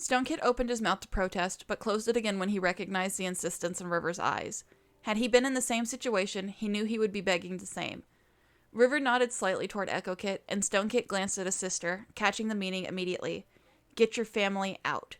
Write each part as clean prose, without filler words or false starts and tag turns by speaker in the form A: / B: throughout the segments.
A: Stonekit opened his mouth to protest, but closed it again when he recognized the insistence in River's eyes. Had he been in the same situation, he knew he would be begging the same. River nodded slightly toward EchoKit, and Stonekit glanced at his sister, catching the meaning immediately. Get your family out.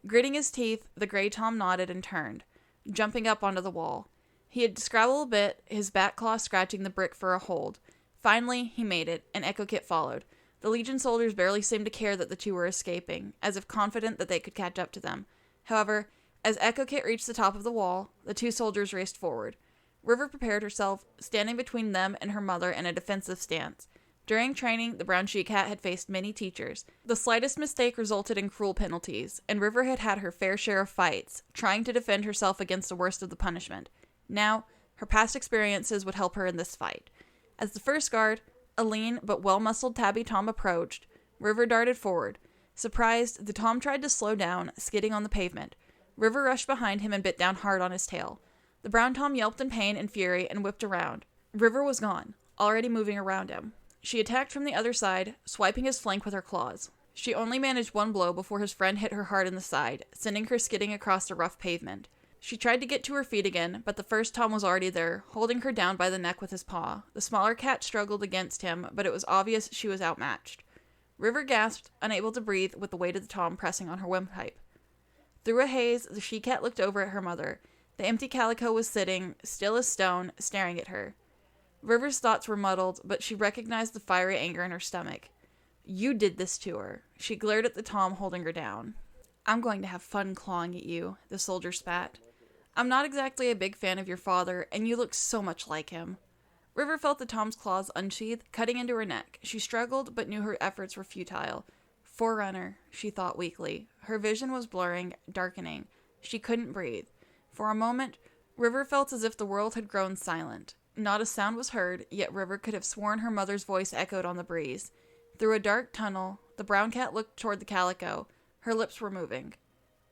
A: Gritting his teeth, the Grey Tom nodded and turned, jumping up onto the wall. He had to scrabble a bit, his back claw scratching the brick for a hold. Finally, he made it, and EchoKit followed. The Legion soldiers barely seemed to care that the two were escaping, as if confident that they could catch up to them. However, as EchoKit reached the top of the wall, the two soldiers raced forward. River prepared herself, standing between them and her mother in a defensive stance. During training, the brown she-cat had faced many teachers. The slightest mistake resulted in cruel penalties, and River had had her fair share of fights, trying to defend herself against the worst of the punishment. Now, her past experiences would help her in this fight. As the first guard, a lean but well-muscled tabby Tom, approached, River darted forward. Surprised, the Tom tried to slow down, skidding on the pavement. River rushed behind him and bit down hard on his tail. The brown Tom yelped in pain and fury and whipped around. River was gone, already moving around him. She attacked from the other side, swiping his flank with her claws. She only managed one blow before his friend hit her hard in the side, sending her skidding across the rough pavement. She tried to get to her feet again, but the first Tom was already there, holding her down by the neck with his paw. The smaller cat struggled against him, but it was obvious she was outmatched. River gasped, unable to breathe with the weight of the Tom pressing on her windpipe. Through a haze, the she-cat looked over at her mother. The empty calico was sitting, still as stone, staring at her. River's thoughts were muddled, but she recognized the fiery anger in her stomach. You did this to her. She glared at the Tom holding her down. I'm going to have fun clawing at you, the soldier spat. I'm not exactly a big fan of your father, and you look so much like him. River felt the Tom's claws unsheathed, cutting into her neck. She struggled, but knew her efforts were futile. Forerunner, she thought weakly. Her vision was blurring, darkening. She couldn't breathe. For a moment, River felt as if the world had grown silent. Not a sound was heard, yet River could have sworn her mother's voice echoed on the breeze. Through a dark tunnel, the brown cat looked toward the calico. Her lips were moving.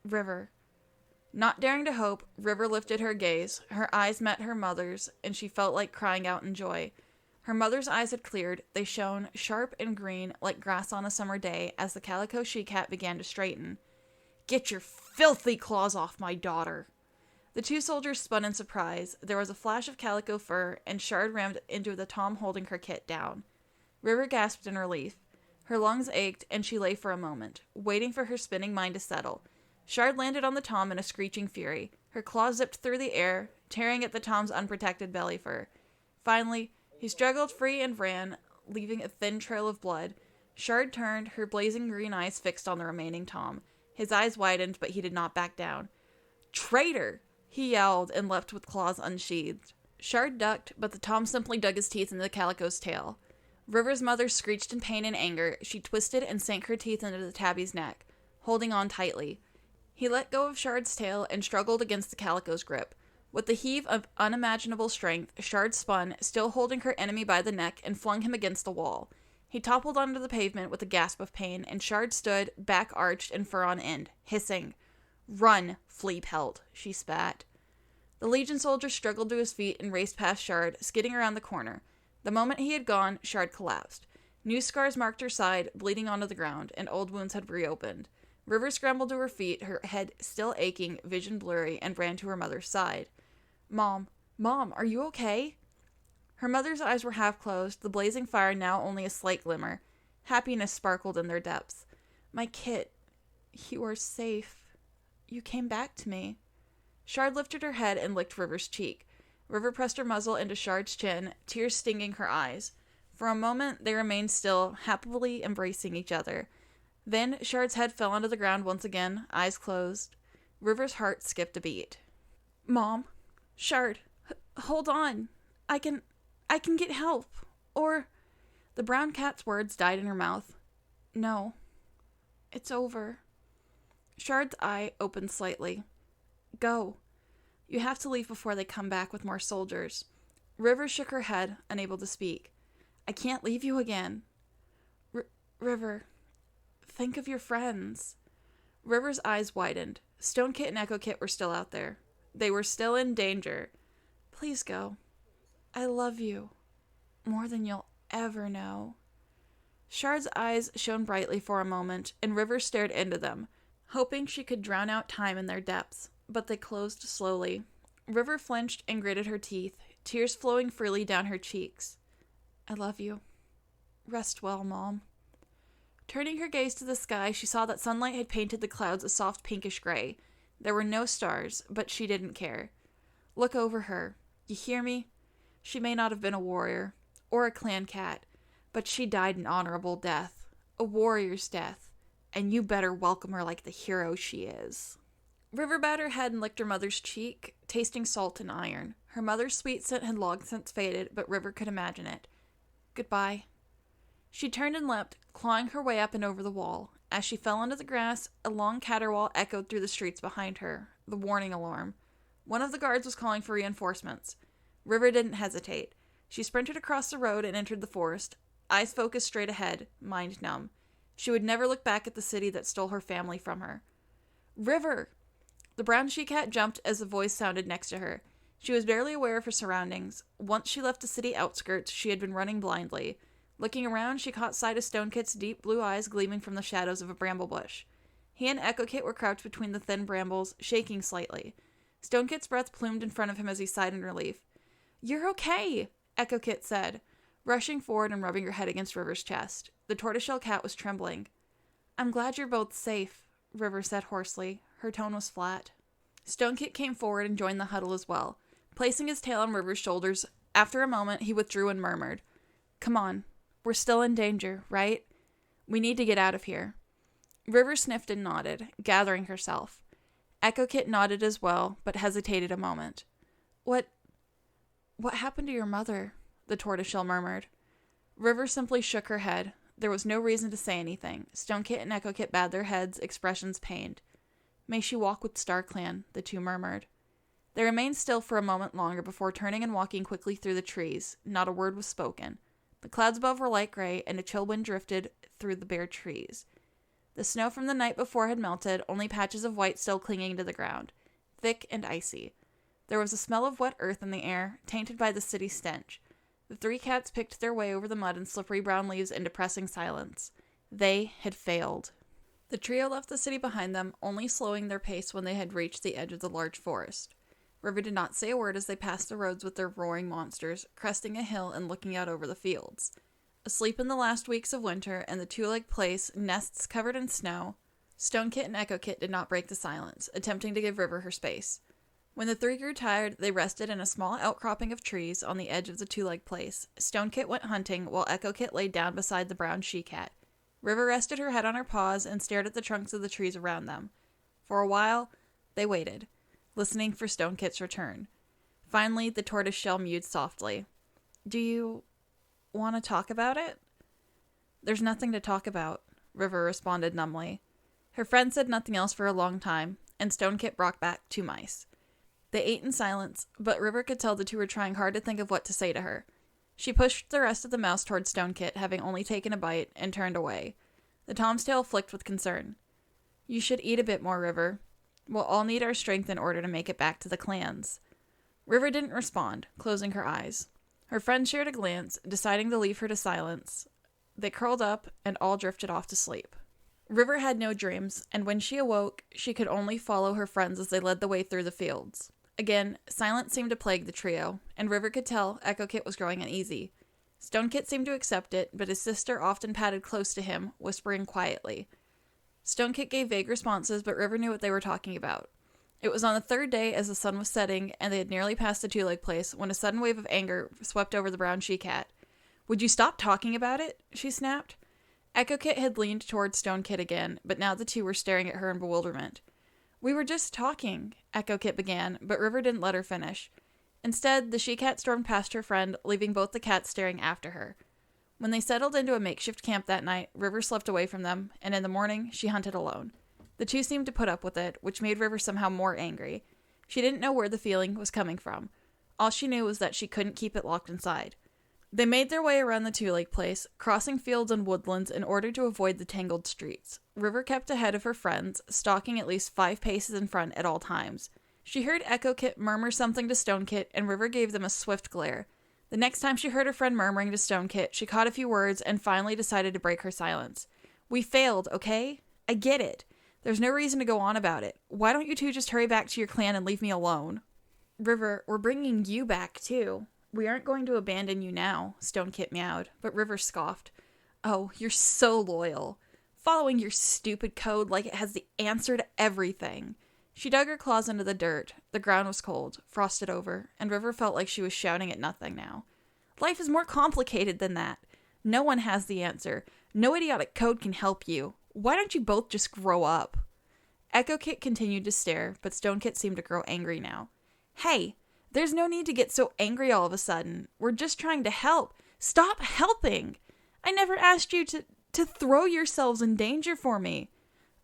A: River. Not daring to hope, River lifted her gaze. Her eyes met her mother's, and she felt like crying out in joy. Her mother's eyes had cleared. They shone sharp and green like grass on a summer day as the calico she-cat began to straighten. Get your filthy claws off my daughter! The two soldiers spun in surprise. There was a flash of calico fur, and Shard rammed into the Tom holding her kit down. River gasped in relief. Her lungs ached, and she lay for a moment, waiting for her spinning mind to settle. Shard landed on the Tom in a screeching fury. Her claws zipped through the air, tearing at the Tom's unprotected belly fur. Finally, he struggled free and ran, leaving a thin trail of blood. Shard turned, her blazing green eyes fixed on the remaining Tom. His eyes widened, but he did not back down. Traitor! He yowled and leapt with claws unsheathed. Shard ducked, but the Tom simply dug his teeth into the calico's tail. River's mother screeched in pain and anger. She twisted and sank her teeth into the tabby's neck, holding on tightly. He let go of Shard's tail and struggled against the calico's grip. With a heave of unimaginable strength, Shard spun, still holding her enemy by the neck, and flung him against the wall. He toppled onto the pavement with a gasp of pain, and Shard stood, back arched and fur on end, hissing. Run, flea pelt, she spat. The Legion soldier struggled to his feet and raced past Shard, skidding around the corner. The moment he had gone, Shard collapsed. New scars marked her side, bleeding onto the ground, and old wounds had reopened. River scrambled to her feet, her head still aching, vision blurry, and ran to her mother's side. Mom, are you okay? Her mother's eyes were half closed, the blazing fire now only a slight glimmer. Happiness sparkled in their depths. My kit, you are safe. You came back to me. Shard lifted her head and licked River's cheek. River pressed her muzzle into Shard's chin, tears stinging her eyes. For a moment, they remained still, happily embracing each other. Then, Shard's head fell onto the ground once again, eyes closed. River's heart skipped a beat. Mom, Shard, hold on. I can get help. Or... The brown cat's words died in her mouth. No. It's over. Shard's eye opened slightly. Go. You have to leave before they come back with more soldiers. River shook her head, unable to speak. I can't leave you again. River, think of your friends. River's eyes widened. Stonekit and EchoKit were still out there. They were still in danger. Please go. I love you. More than you'll ever know. Shard's eyes shone brightly for a moment, and River stared into them. hoping she could drown out time in their depths, but they closed slowly. River flinched and gritted her teeth, tears flowing freely down her cheeks. I love you. Rest well, Mom. Turning her gaze to the sky, she saw that sunlight had painted the clouds a soft pinkish gray. There were no stars, but she didn't care. Look over her. You hear me? She may not have been a warrior, or a clan cat, but she died an honorable death. A warrior's death. And you better welcome her like the hero she is. River bowed her head and licked her mother's cheek, tasting salt and iron. Her mother's sweet scent had long since faded, but River could imagine it. Goodbye. She turned and leapt, clawing her way up and over the wall. As she fell into the grass, a long caterwaul echoed through the streets behind her, the warning alarm. One of the guards was calling for reinforcements. River didn't hesitate. She sprinted across the road and entered the forest, eyes focused straight ahead, mind numb. She would never look back at the city that stole her family from her. River! The brown she-cat jumped as a voice sounded next to her. She was barely aware of her surroundings. Once she left the city outskirts, she had been running blindly. Looking around, she caught sight of StoneKit's deep blue eyes gleaming from the shadows of a bramble bush. He and EchoKit were crouched between the thin brambles, shaking slightly. StoneKit's breath plumed in front of him as he sighed in relief. You're okay, EchoKit said, rushing forward and rubbing her head against River's chest. The tortoiseshell cat was trembling. I'm glad you're both safe, River said hoarsely. Her tone was flat. StoneKit came forward and joined the huddle as well. Placing his tail on River's shoulders, after a moment he withdrew and murmured, Come on, we're still in danger, right? We need to get out of here. River sniffed and nodded, gathering herself. EchoKit nodded as well, but hesitated a moment. What happened to your mother? The tortoiseshell murmured. River simply shook her head. There was no reason to say anything. StoneKit and EchoKit bowed their heads, expressions pained. May she walk with StarClan, the two murmured. They remained still for a moment longer before turning and walking quickly through the trees. Not a word was spoken. The clouds above were light gray, and a chill wind drifted through the bare trees. The snow from the night before had melted, only patches of white still clinging to the ground, thick and icy. There was a smell of wet earth in the air, tainted by the city stench. The three cats picked their way over the mud and slippery brown leaves in depressing silence. They had failed. The trio left the city behind them, only slowing their pace when they had reached the edge of the large forest. River did not say a word as they passed the roads with their roaring monsters, cresting a hill and looking out over the fields. Asleep in the last weeks of winter, and the two-leg place, nests covered in snow, StoneKit and EchoKit did not break the silence, attempting to give River her space. When the three grew tired, they rested in a small outcropping of trees on the edge of the two-leg place. StoneKit went hunting, while EchoKit lay down beside the brown she-cat. River rested her head on her paws and stared at the trunks of the trees around them. For a while, they waited, listening for StoneKit's return. Finally, the tortoiseshell mewed softly. Do you want to talk about it? There's nothing to talk about, River responded numbly. Her friend said nothing else for a long time, and StoneKit brought back 2 mice. They ate in silence, but River could tell the two were trying hard to think of what to say to her. She pushed the rest of the mouse toward StoneKit, having only taken a bite, and turned away. The tom's tail flicked with concern. You should eat a bit more, River. We'll all need our strength in order to make it back to the clans. River didn't respond, closing her eyes. Her friend shared a glance, deciding to leave her to silence. They curled up, and all drifted off to sleep. River had no dreams, and when she awoke, she could only follow her friends as they led the way through the fields. Again, silence seemed to plague the trio, and River could tell EchoKit was growing uneasy. StoneKit seemed to accept it, but his sister often padded close to him, whispering quietly. StoneKit gave vague responses, but River knew what they were talking about. It was on the third day as the sun was setting, and they had nearly passed the two-leg place, when a sudden wave of anger swept over the brown she-cat. Would you stop talking about it? She snapped. EchoKit had leaned toward StoneKit again, but now the two were staring at her in bewilderment. We were just talking, EchoKit began, but River didn't let her finish. Instead, the she-cat stormed past her friend, leaving both the cats staring after her. When they settled into a makeshift camp that night, River slept away from them, and in the morning, she hunted alone. The two seemed to put up with it, which made River somehow more angry. She didn't know where the feeling was coming from. All she knew was that she couldn't keep it locked inside. They made their way around the two-leg place, crossing fields and woodlands in order to avoid the tangled streets. River kept ahead of her friends, stalking at least 5 paces in front at all times. She heard EchoKit murmur something to StoneKit, and River gave them a swift glare. The next time she heard her friend murmuring to StoneKit, she caught a few words and finally decided to break her silence. We failed, okay? I get it. There's no reason to go on about it. Why don't you two just hurry back to your clan and leave me alone? River, we're bringing you back, too. We aren't going to abandon you now, Stonekit meowed, but River scoffed. Oh, you're so loyal. Following your stupid code like it has the answer to everything. She dug her claws into the dirt. The ground was cold, frosted over, and River felt like she was shouting at nothing now. Life is more complicated than that. No one has the answer. No idiotic code can help you. Why don't you both just grow up? EchoKit continued to stare, but Stonekit seemed to grow angry now. Hey, there's no need to get so angry all of a sudden. We're just trying to help. Stop helping! I never asked you to throw yourselves in danger for me.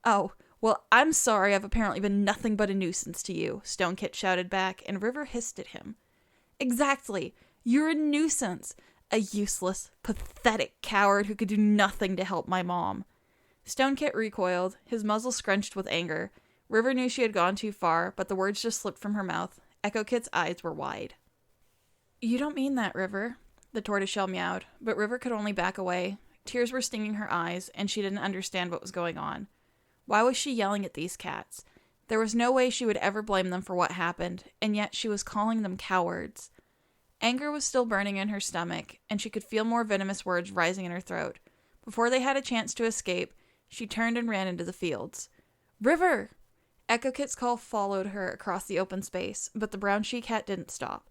A: Oh, well, I'm sorry I've apparently been nothing but a nuisance to you, Stonekit shouted back, and River hissed at him. Exactly. You're a nuisance. A useless, pathetic coward who could do nothing to help my mom. Stonekit recoiled, his muzzle scrunched with anger. River knew she had gone too far, but the words just slipped from her mouth. EchoKit's eyes were wide. You don't mean that, River, the tortoiseshell meowed, but River could only back away. Tears were stinging her eyes, and she didn't understand what was going on. Why was she yelling at these cats? There was no way she would ever blame them for what happened, and yet she was calling them cowards. Anger was still burning in her stomach, and she could feel more venomous words rising in her throat. Before they had a chance to escape, she turned and ran into the fields. River! EchoKit's call followed her across the open space, but the brown she-cat didn't stop.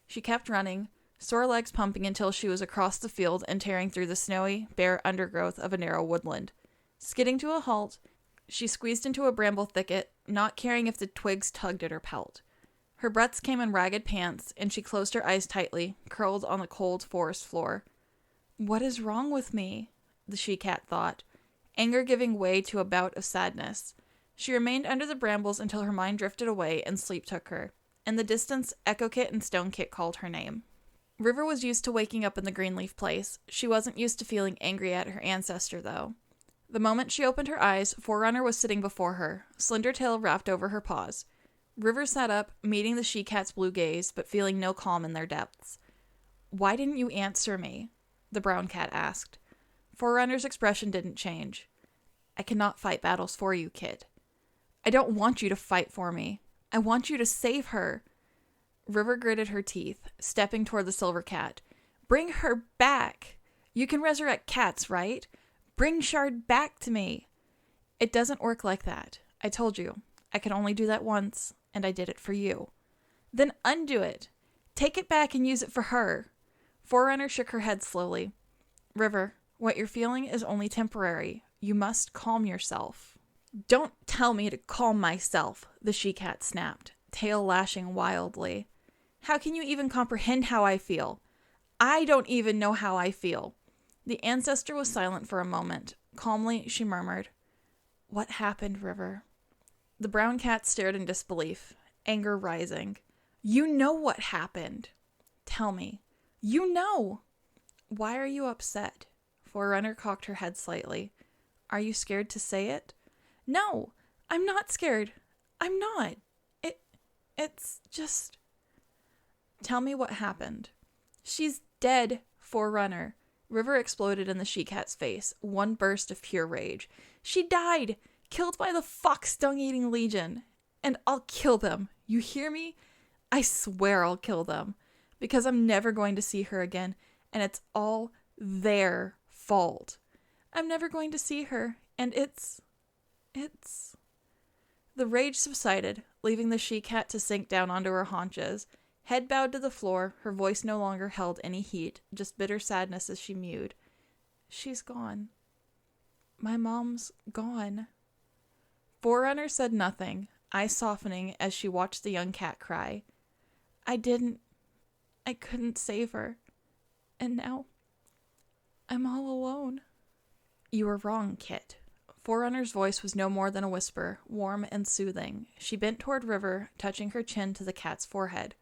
A: She kept running, sore legs pumping until she was across the field and tearing through the snowy, bare undergrowth of a narrow woodland. Skidding to a halt, she squeezed into a bramble thicket, not caring if the twigs tugged at her pelt. Her breaths came in ragged pants, and she closed her eyes tightly, curled on the cold forest floor. What is wrong with me? The she-cat thought, anger giving way to a bout of sadness. She remained under the brambles until her mind drifted away and sleep took her. In the distance, EchoKit and Stonekit called her name. River was used to waking up in the Greenleaf Place. She wasn't used to feeling angry at her ancestor, though. The moment she opened her eyes, Forerunner was sitting before her, slender tail wrapped over her paws. River sat up, meeting the she-cat's blue gaze, but feeling no calm in their depths. Why didn't you answer me? The brown cat asked. Forerunner's expression didn't change. I cannot fight battles for you, kid. I don't want you to fight for me. I want you to save her. River gritted her teeth, stepping toward the silver cat. Bring her back. You can resurrect cats, right? Bring Shard back to me. It doesn't work like that. I told you. I can only do that once, and I did it for you. Then undo it. Take it back and use it for her. Forerunner shook her head slowly. River, what you're feeling is only temporary. You must calm yourself. Don't tell me to calm myself, the she-cat snapped, tail lashing wildly. How can you even comprehend how I feel? I don't even know how I feel. The ancestor was silent for a moment. Calmly, she murmured, What happened, River? The brown cat stared in disbelief, anger rising. You know what happened. Tell me. You know. Why are you upset? Forerunner cocked her head slightly. Are you scared to say it? No, I'm not scared. I'm not. It's just... Tell me what happened. She's dead, Forerunner. River exploded in the she-cat's face, one burst of pure rage. She died, killed by the fox dung-eating legion. And I'll kill them. You hear me? I swear I'll kill them. Because I'm never going to see her again, and it's all their fault. I'm never going to see her, and it's... The rage subsided, leaving the she-cat to sink down onto her haunches. Head bowed to the floor, her voice no longer held any heat, just bitter sadness as she mewed. She's gone. My mom's gone. Forerunner said nothing, eyes softening as she watched the young cat cry. I couldn't save her. And now, I'm all alone. You were wrong, Kit. Forerunner's voice was no more than a whisper, warm and soothing. She bent toward River, touching her chin to the cat's forehead.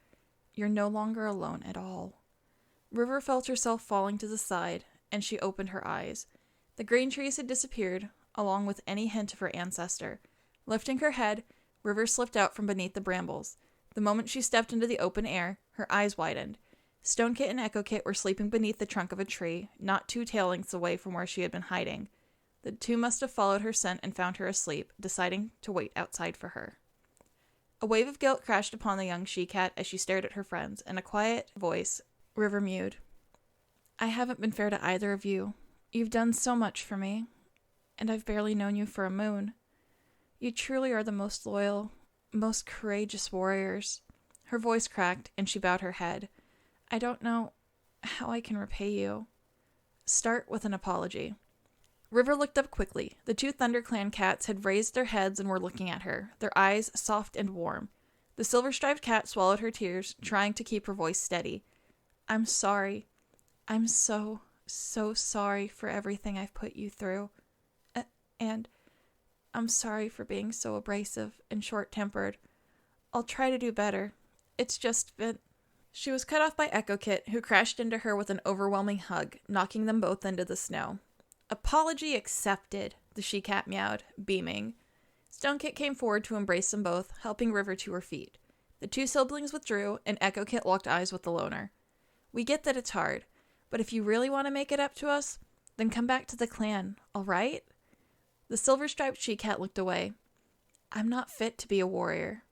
A: You're no longer alone at all. River felt herself falling to the side, and she opened her eyes. The green trees had disappeared, along with any hint of her ancestor. Lifting her head, River slipped out from beneath the brambles. The moment she stepped into the open air, her eyes widened. Stonekit and EchoKit were sleeping beneath the trunk of a tree, not 2 tail lengths away from where she had been hiding. The two must have followed her scent and found her asleep, deciding to wait outside for her. A wave of guilt crashed upon the young she-cat as she stared at her friends. In a quiet voice, River mewed. I haven't been fair to either of you. You've done so much for me, and I've barely known you for a moon. You truly are the most loyal, most courageous warriors. Her voice cracked, and she bowed her head. I don't know how I can repay you. Start with an apology. River looked up quickly. The two ThunderClan cats had raised their heads and were looking at her, their eyes soft and warm. The silver-striped cat swallowed her tears, trying to keep her voice steady. I'm sorry. I'm so sorry for everything I've put you through. And I'm sorry for being so abrasive and short-tempered. I'll try to do better. It's just been... She was cut off by Echo Kit, who crashed into her with an overwhelming hug, knocking them both into the snow. Apology accepted, the she-cat meowed, beaming. Stonekit came forward to embrace them both, helping River to her feet. The two siblings withdrew, and Echo Kit locked eyes with the loner. We get that it's hard, but if you really want to make it up to us, then come back to the clan, all right? The silver-striped she-cat looked away. I'm not fit to be a warrior.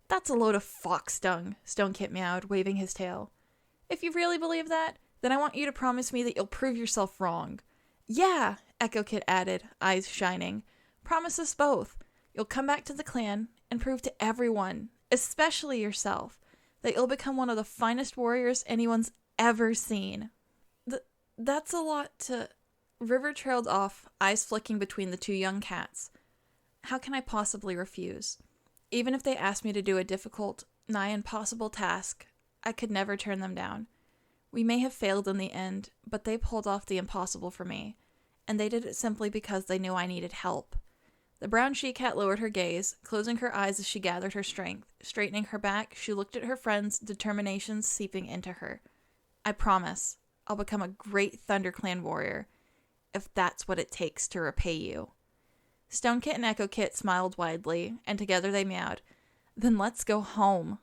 A: That's a load of fox dung, Stonekit meowed, waving his tail. If you really believe that, then I want you to promise me that you'll prove yourself wrong. Yeah, Echo Kit added, eyes shining. Promise us both. You'll come back to the clan and prove to everyone, especially yourself, that you'll become one of the finest warriors anyone's ever seen. That's a lot to... River trailed off, eyes flicking between the two young cats. How can I possibly refuse? Even if they asked me to do a difficult, nigh impossible task, I could never turn them down. We may have failed in the end, but they pulled off the impossible for me, and they did it simply because they knew I needed help. The brown she-cat lowered her gaze, closing her eyes as she gathered her strength. Straightening her back, she looked at her friends, determination seeping into her. I promise, I'll become a great ThunderClan warrior, if that's what it takes to repay you. Stonekit and Echo Kit smiled widely, and together they meowed. Then let's go home.